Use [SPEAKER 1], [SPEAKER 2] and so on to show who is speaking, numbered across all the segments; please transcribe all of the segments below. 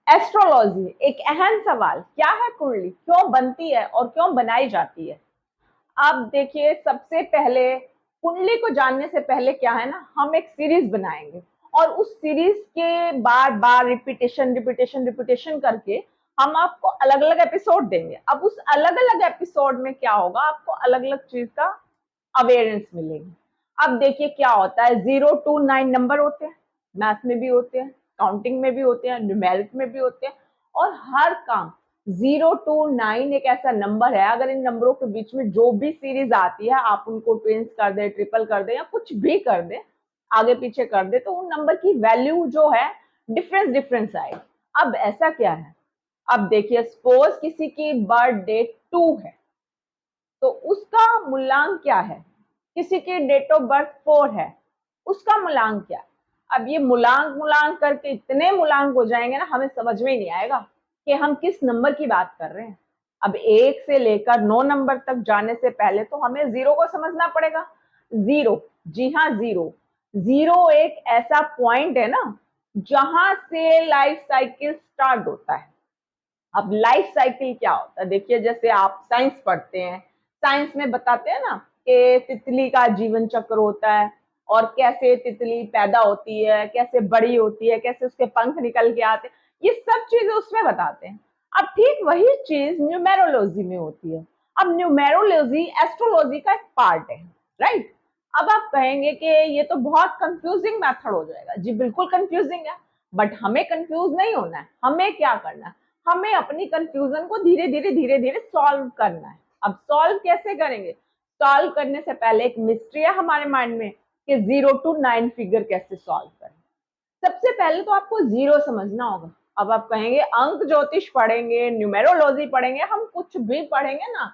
[SPEAKER 1] Astrology एक अहम सवाल, क्या है कुंडली, क्यों बनती है और क्यों बनाई जाती है। अब देखिए, सबसे पहले कुंडली को जानने से पहले क्या है ना, हम एक सीरीज बनाएंगे और उस सीरीज के बार बार रिपीटेशन रिपीटेशन रिपीटेशन करके हम आपको अलग अलग एपिसोड देंगे। अब उस अलग अलग एपिसोड में क्या होगा, आपको अलग अलग चीज का अवेयरनेस मिलेगी। अब देखिए क्या होता है, 0 to 9 नंबर होते हैं, मैथ में भी होते हैं, काउंटिंग में भी होते हैं, न्यूमेरिक में भी होते हैं। और हर काम 0 to 9 एक ऐसा नंबर है, अगर इन नंबरों के बीच में जो भी सीरीज आती है आप उनको ट्विंस कर दे, ट्रिपल कर दे या कुछ भी कर दे, आगे पीछे कर दे, तो उन नंबर की वैल्यू जो है डिफरेंस डिफरेंस आएगी। अब ऐसा क्या है, अब देखिए सपोज किसी की बर्थ डेट 2 है तो उसका मूलांक क्या है, किसी की डेट ऑफ बर्थ 4 है उसका मूलांक क्या है। अब ये मूलांक मूलांक करके इतने मूलांक हो जाएंगे ना, हमें समझ में ही नहीं आएगा कि हम किस नंबर की बात कर रहे हैं। अब 1 से लेकर 9 नंबर तक जाने से पहले तो हमें जीरो को समझना पड़ेगा। जीरो, जी हाँ जीरो। जीरो एक ऐसा पॉइंट है ना जहां से लाइफ साइकिल स्टार्ट होता है। अब लाइफ साइकिल क्या होता है, देखिए जैसे आप साइंस पढ़ते हैं, साइंस में बताते हैं ना कि तितली का जीवन चक्र होता है और कैसे तितली पैदा होती है, कैसे बड़ी होती है, कैसे उसके पंख निकल के आते हैं, ये सब चीजें उसमें बताते हैं। अब ठीक वही चीज न्यूमेरोलॉजी में होती है। अब न्यूमेरोलॉजी एस्ट्रोलॉजी का एक पार्ट है, राइट। अब आप कहेंगे कि ये तो बहुत कंफ्यूजिंग मेथड हो जाएगा। जी बिल्कुल कंफ्यूजिंग है, बट हमें कंफ्यूज नहीं होना है। हमें क्या करना है, हमें अपनी कंफ्यूजन को धीरे धीरे धीरे सॉल्व करना है। अब सॉल्व कैसे करेंगे, सॉल्व करने से पहले एक मिस्ट्री है हमारे माइंड में कि 0 to 9 फिगर कैसे सॉल्व करें। सबसे पहले तो आपको जीरो समझना होगा। अब आप कहेंगे अंक ज्योतिष पढ़ेंगे, न्यूमेरोलॉजी पढ़ेंगे, हम कुछ भी पढ़ेंगे ना,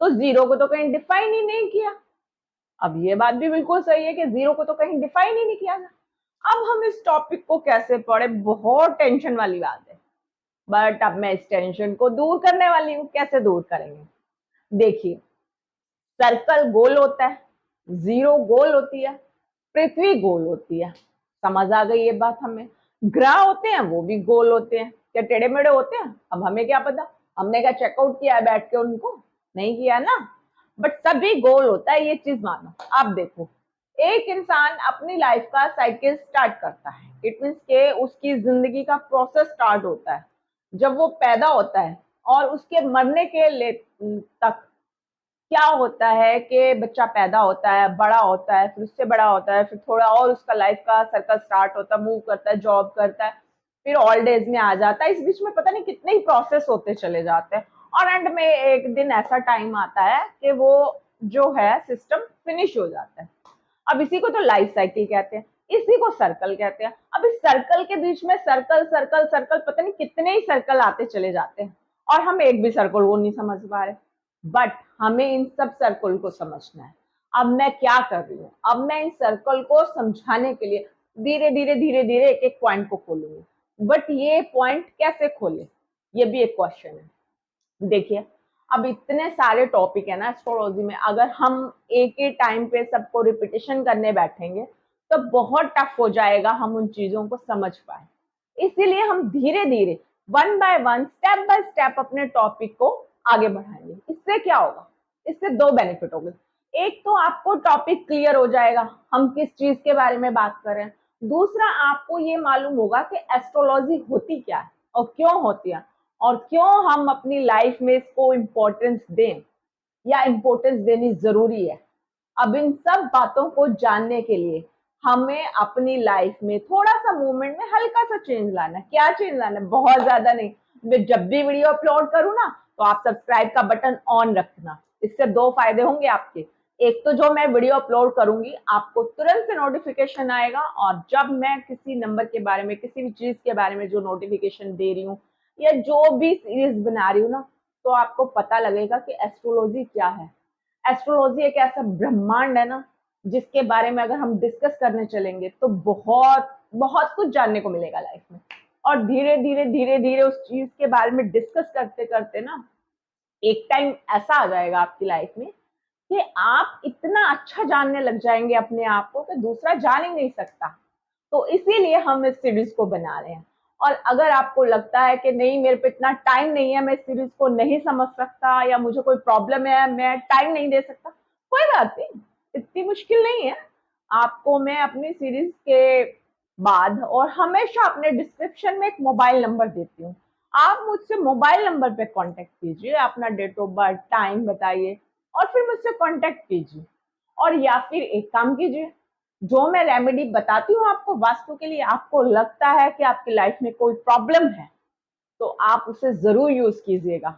[SPEAKER 1] तो जीरो को तो कहीं डिफाइन ही नहीं किया। अब ये बात भी बिल्कुल सही है कि जीरो को तो कहीं डिफाइन ही नहीं किया गया। अब हम इस टॉपिक को कैसे पढ़े, बहुत टेंशन वाली बात है। बट अब मैं इस टेंशन को दूर करने वाली हूँ। कैसे दूर करेंगे, देखिए सर्कल गोल होता है, जीरो गोल होती है, पृथ्वी गोल होती है। समझ आ गई ये बात हमें। ग्रह होते हैं वो भी गोल होते हैं, क्या टेढ़े मेढ़े होते हैं, अब हमें क्या पता, हमने क्या चेकआउट किया है बैठ के उनको, नहीं किया ना। बट सभी गोल होता है, ये चीज मानो। आप देखो, एक इंसान अपनी लाइफ का साइकिल स्टार्ट करता है, इट मीन्स के उसकी जिंदगी का प्रोसेस स्टार्ट होता है जब वो पैदा होता है और उसके मरने के तक। क्या होता है कि बच्चा पैदा होता है, बड़ा होता है, फिर उससे बड़ा होता है, फिर थोड़ा और उसका लाइफ का सर्कल स्टार्ट होता है, मूव करता है, जॉब करता है, फिर ओल्ड एज में आ जाता है। इस बीच में पता नहीं कितने ही प्रोसेस होते चले जाते हैं और एंड में एक दिन ऐसा टाइम आता है कि वो जो है सिस्टम फिनिश हो जाता है। अब इसी को तो लाइफ साइकिल कहते हैं, इसी को सर्कल कहते हैं। अब इस सर्कल के बीच में सर्कल सर्कल सर्कल पता नहीं कितने ही सर्कल आते चले जाते हैं और हम एक भी सर्कल वो नहीं समझ पा रहे। बट हमें इन सब सर्कल को समझना है। अब मैं क्या कर रही हूँ, अब मैं इन सर्कल को समझाने के लिए धीरे धीरे धीरे धीरे एक एक पॉइंट को खोलूंगी। बट ये पॉइंट कैसे खोले, ये भी एक क्वेश्चन है। देखिए, अब इतने सारे टॉपिक है ना एस्ट्रोलॉजी में, अगर हम एक ही टाइम पे सबको रिपीटेशन करने बैठेंगे तो बहुत टफ हो जाएगा हम उन चीजों को समझ पाए। इसीलिए हम धीरे धीरे one by one step by step अपने टॉपिक को आगे बढ़ाएंगे। इससे क्या होगा, इससे दो बेनिफिट होंगे। एक तो आपको टॉपिक क्लियर हो जाएगा, हम किस चीज के बारे में बात कर रहे हैं। दूसरा, आपको ये मालूम होगा कि एस्ट्रोलॉजी होती क्या है और क्यों होती है और क्यों हम अपनी लाइफ में इसको इम्पोर्टेंस दें या इम्पोर्टेंस देनी जरूरी है। अब इन सब बातों को जानने के लिए हमें अपनी लाइफ में थोड़ा सा मूवमेंट में हल्का सा चेंज लाना है। क्या चेंज लाना है, बहुत ज्यादा नहीं। मैं जब भी वीडियो अपलोड करूँ ना तो आप सब्सक्राइब का बटन ऑन रखना। इससे दो फायदे होंगे आपके। एक तो जो मैं वीडियो अपलोड करूंगी आपको तुरंत से नोटिफिकेशन आएगा, और जब मैं किसी नंबर के बारे में, किसी भी चीज के बारे में जो नोटिफिकेशन दे रही हूँ या जो भी सीरीज बना रही हूँ ना, तो आपको पता लगेगा कि एस्ट्रोलॉजी क्या है। एस्ट्रोलॉजी एक ऐसा ब्रह्मांड है ना जिसके बारे में अगर हम डिस्कस करने चलेंगे तो बहुत बहुत कुछ जानने को मिलेगा लाइफ में। और धीरे धीरे धीरे धीरे उस चीज के बारे में डिस्कस करते करते ना एक टाइम ऐसा आ जाएगा आपकी लाइफ में कि आप इतना अच्छा जानने लग जाएंगे अपने आप को कि दूसरा जान ही नहीं सकता। तो इसीलिए हम इस सीरीज को बना रहे हैं। और अगर आपको लगता है कि नहीं मेरे पे इतना टाइम नहीं है, मैं इस सीरीज को नहीं समझ सकता, या मुझे कोई प्रॉब्लम है, मैं टाइम नहीं दे सकता, कोई बात नहीं, इतनी मुश्किल नहीं है। आपको मैं अपनी सीरीज के बाद और हमेशा अपने डिस्क्रिप्शन में एक मोबाइल नंबर देती हूँ। आप मुझसे मोबाइल नंबर पे कांटेक्ट कीजिए, अपना डेट ऑफ बर्थ, टाइम बताइए और फिर मुझसे कांटेक्ट कीजिए। और या फिर एक काम कीजिए, जो मैं रेमेडी बताती हूँ आपको वास्तु के लिए, आपको लगता है कि आपकी लाइफ में कोई प्रॉब्लम है, तो आप उसे जरूर यूज कीजिएगा।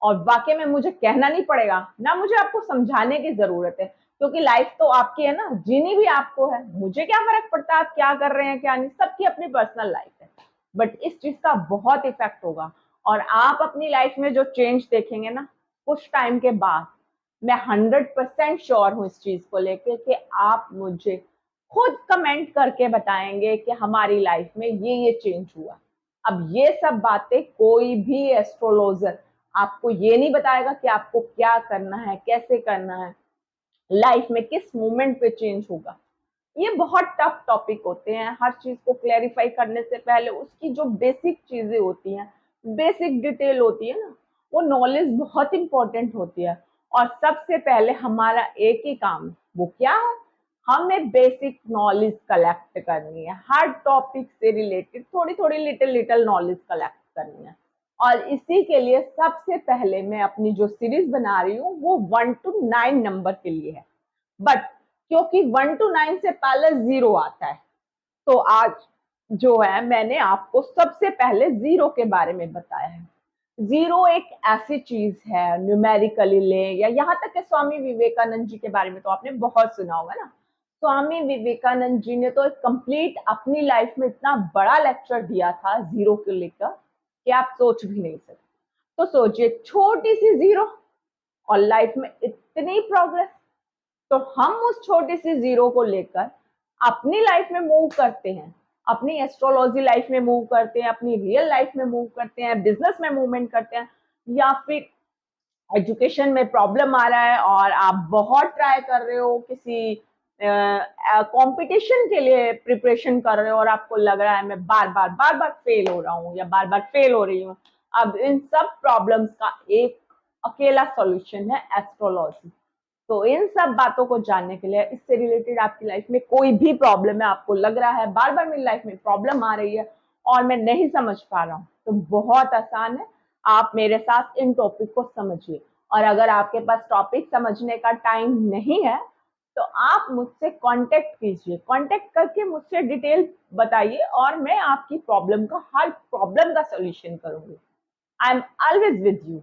[SPEAKER 1] और वाकई में मुझे कहना नहीं पड़ेगा ना, मुझे आपको समझाने की जरूरत है, क्योंकि लाइफ तो आपकी है ना, जीनी भी आपको है। मुझे क्या फर्क पड़ता है आप क्या कर रहे हैं क्या नहीं, सबकी अपनी पर्सनल लाइफ है। बट इस चीज का बहुत इफेक्ट होगा, और आप अपनी लाइफ में जो चेंज देखेंगे ना कुछ टाइम के बाद, मैं 100% श्योर हूँ इस चीज को लेके कि आप मुझे खुद कमेंट करके बताएंगे कि हमारी लाइफ में ये चेंज हुआ। अब ये सब बातें कोई भी एस्ट्रोलॉजर आपको ये नहीं बताएगा कि आपको क्या करना है, कैसे करना है, लाइफ में किस मोमेंट पे चेंज होगा। ये बहुत टफ टॉपिक होते हैं। हर चीज को क्लैरिफाई करने से पहले उसकी जो बेसिक चीजें होती हैं, बेसिक डिटेल होती है ना, वो नॉलेज बहुत इंपॉर्टेंट होती है। और सबसे पहले हमारा एक ही काम है, वो क्या है, हमें बेसिक नॉलेज कलेक्ट करनी है। हर टॉपिक से रिलेटेड थोड़ी थोड़ी लिटिल लिटिल नॉलेज कलेक्ट करनी है। और इसी के लिए सबसे पहले मैं अपनी जो सीरीज बना रही हूँ वो 1 to 9 नंबर के लिए है। बट क्योंकि 1 to 9 से पहले 0 आता है, तो आज जो है मैंने आपको सबसे पहले 0 के बारे में बताया है। 0 एक ऐसी चीज है, न्यूमेरिकली ले, या यहाँ तक कि स्वामी विवेकानंद जी के बारे में तो आपने बहुत सुना होगा ना। स्वामी विवेकानंद जी ने तो एक कंप्लीट अपनी लाइफ में इतना बड़ा लेक्चर दिया था 0 को लेकर कि आप सोच भी नहीं सकते। तो सोचिए, छोटी सी 0 और लाइफ में इतनी प्रोग्रेस। तो हम उस छोटी सी 0 को लेकर अपनी लाइफ में मूव करते हैं, अपनी एस्ट्रोलॉजी लाइफ में मूव करते हैं, अपनी रियल लाइफ में मूव करते हैं, बिजनेस में मूवमेंट करते हैं, या फिर एजुकेशन में प्रॉब्लम आ रहा है और आप बहुत ट्राई कर रहे हो, किसी कंपटीशन के लिए प्रिपरेशन कर रहे हो और आपको लग रहा है मैं बार बार फेल हो रहा हूँ या बार बार फेल हो रही हूँ। अब इन सब प्रॉब्लम्स का एक अकेला सॉल्यूशन है एस्ट्रोलॉजी। तो इन सब बातों को जानने के लिए, इससे रिलेटेड आपकी लाइफ में कोई भी प्रॉब्लम है, आपको लग रहा है बार बार मेरी लाइफ में प्रॉब्लम आ रही है और मैं नहीं समझ पा रहा हूँ, तो बहुत आसान है, आप मेरे साथ इन टॉपिक को समझिए। और अगर आपके पास टॉपिक समझने का टाइम नहीं है, तो आप मुझसे कांटेक्ट कीजिए, कांटेक्ट करके मुझसे डिटेल बताइए और मैं आपकी प्रॉब्लम का, हर प्रॉब्लम का सॉल्यूशन करूंगी। I am always with you.